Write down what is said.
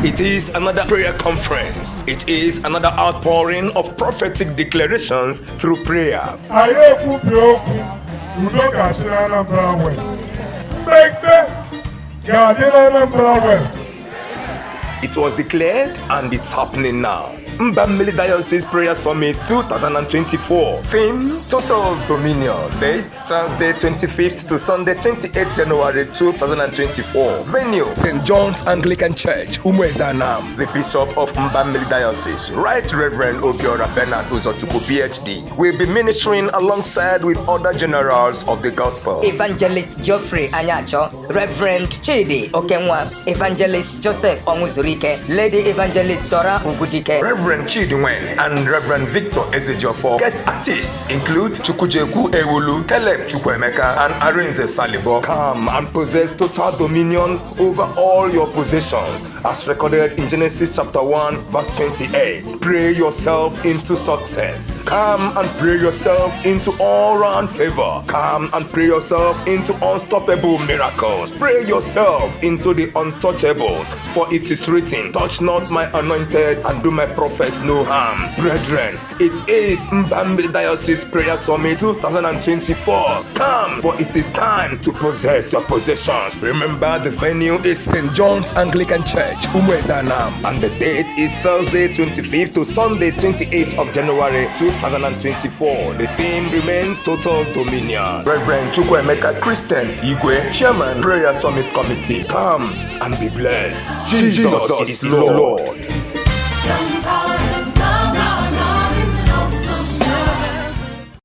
It is another prayer conference. It is another outpouring of prophetic declarations through prayer. It was declared and it's happening now. Mbamili Diocese Prayer Summit 2024. Theme: Total Dominion. Date: Thursday 25th to Sunday 28th January 2024. Venue: St. John's Anglican Church, umueze ANAM. The Bishop of Mbamili Diocese, Right Rev'd Rev'd Uzochukwu PhD, will be ministering alongside with other generals of the gospel. Evangelist Geoffrey Anyacho, Reverend Chidi Okenwa, Evangelist Joseph Omuzurike, Lady Evangelist Dora Ugudike, Reverend Chidwen and Reverend Victor Ezejofo. Guest artists include Chukwujeku Ewulu, Caleb Chukwemeka, and Arinze Salibo. Come and possess total dominion over all your possessions, as recorded in Genesis chapter 1 verse 28. Pray yourself into success. Come and pray yourself into all-round favor. Come and pray yourself into unstoppable miracles. Pray yourself into the untouchables, for it is written, touch not my anointed and do my prophets no harm. Brethren, it is Mbamili Diocese Prayer Summit 2024. Come, for it is time to possess your possessions. Remember, the venue is St. John's Anglican Church, umueze ANAM, and the date is Thursday 25th to Sunday 28th of January 2024. The theme remains Total Dominion. Reverend Chukwemeka Christian Igwe, Chairman, Prayer Summit Committee. Come and be blessed. Jesus is Lord.